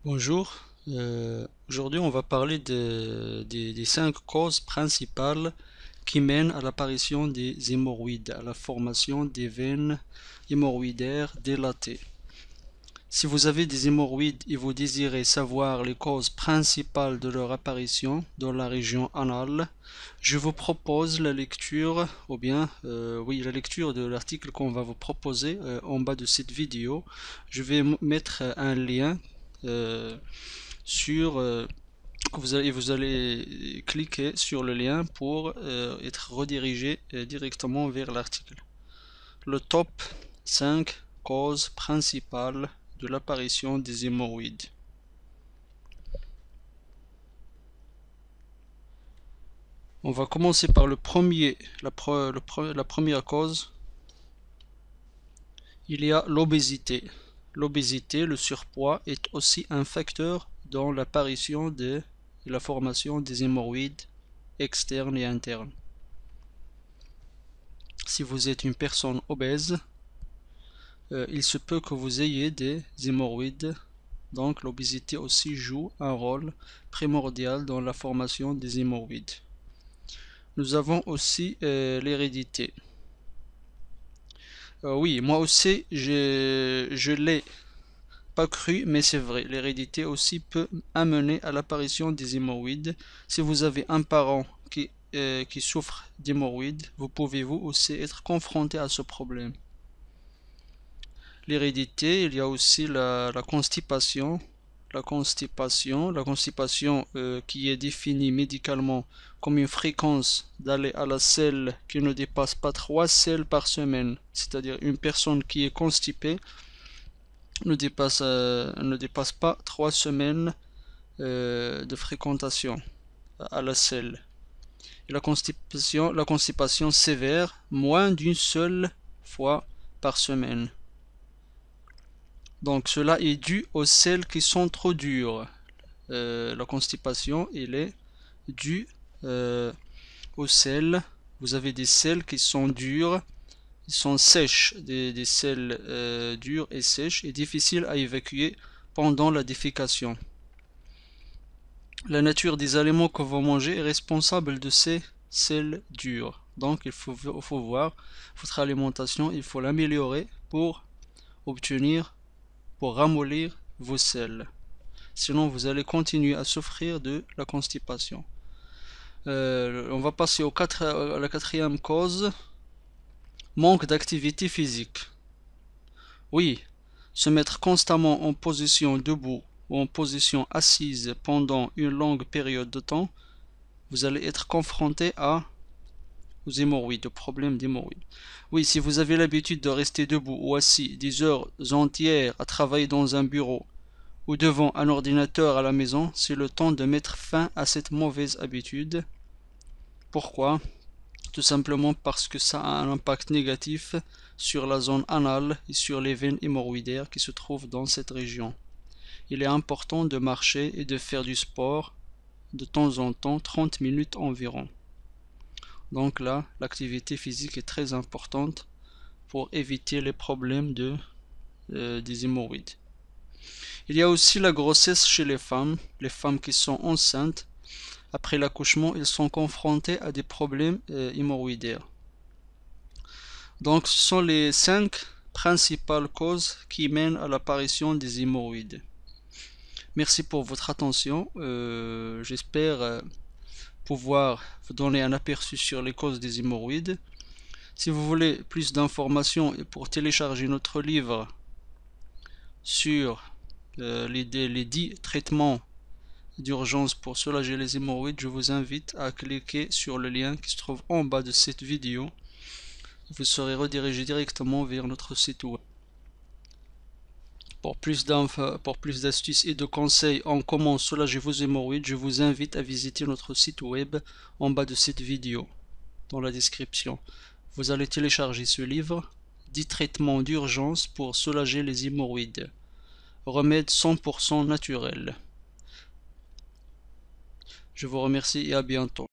Bonjour. Aujourd'hui, on va parler des 5 causes principales qui mènent à l'apparition des hémorroïdes, à la formation des veines hémorroïdaires dilatées. Si vous avez des hémorroïdes et vous désirez savoir les causes principales de leur apparition dans la région anale, je vous propose la lecture, la lecture de l'article qu'on va vous proposer en bas de cette vidéo. Je vais mettre un lien euh, sur vous allez cliquer sur le lien pour être redirigé directement vers l'article. Le top 5 causes principales de l'apparition des hémorroïdes. On va commencer par le premier, la première cause. Il y a l'obésité. L'obésité, le surpoids, est aussi un facteur dans l'apparition et la formation des hémorroïdes externes et internes. Si vous êtes une personne obèse, il se peut que vous ayez des hémorroïdes. Donc l'obésité aussi joue un rôle primordial dans la formation des hémorroïdes. Nous avons aussi l'hérédité. Oui, moi aussi, je l'ai pas cru, mais c'est vrai. L'hérédité aussi peut amener à l'apparition des hémorroïdes. Si vous avez un parent qui souffre d'hémorroïdes, vous pouvez vous aussi être confronté à ce problème. L'hérédité, il y a aussi la constipation. La constipation qui est définie médicalement comme une fréquence d'aller à la selle qui ne dépasse pas 3 selles par semaine. C'est-à-dire une personne qui est constipée ne dépasse pas 3 semaines de fréquentation à la selle. Et la constipation sévère, moins d'une seule fois par semaine. Donc cela est dû aux selles qui sont trop dures. La constipation, elle est due aux selles. Vous avez des selles qui sont dures, qui sont sèches, des selles dures et sèches et difficiles à évacuer pendant la défécation. La nature des aliments que vous mangez est responsable de ces selles dures. Donc il faut voir votre alimentation, il faut l'améliorer pour obtenir, pour ramollir vos selles. Sinon, vous allez continuer à souffrir de la constipation. On va passer à la quatrième cause, manque d'activité physique. Oui, se mettre constamment en position debout ou en position assise pendant une longue période de temps, vous allez être confronté aux hémorroïdes, aux problèmes d'hémorroïdes. Oui, si vous avez l'habitude de rester debout ou assis des heures entières à travailler dans un bureau ou devant un ordinateur à la maison, c'est le temps de mettre fin à cette mauvaise habitude. Pourquoi? Tout simplement parce que ça a un impact négatif sur la zone anale et sur les veines hémorroïdaires qui se trouvent dans cette région. Il est important de marcher et de faire du sport de temps en temps, 30 minutes environ. Donc là, l'activité physique est très importante pour éviter les problèmes des hémorroïdes. Il y a aussi la grossesse chez les femmes qui sont enceintes. Après l'accouchement, elles sont confrontées à des problèmes hémorroïdaires. Donc ce sont les 5 principales causes qui mènent à l'apparition des hémorroïdes. Merci pour votre attention. J'espère pouvoir vous donner un aperçu sur les causes des hémorroïdes. Si vous voulez plus d'informations et pour télécharger notre livre sur les 10 traitements d'urgence pour soulager les hémorroïdes, je vous invite à cliquer sur le lien qui se trouve en bas de cette vidéo. Vous serez redirigé directement vers notre site web. Pour plus d'astuces et de conseils en comment soulager vos hémorroïdes, je vous invite à visiter notre site web en bas de cette vidéo, dans la description. Vous allez télécharger ce livre, 10 traitements d'urgence pour soulager les hémorroïdes. Remède 100% naturel. Je vous remercie et à bientôt.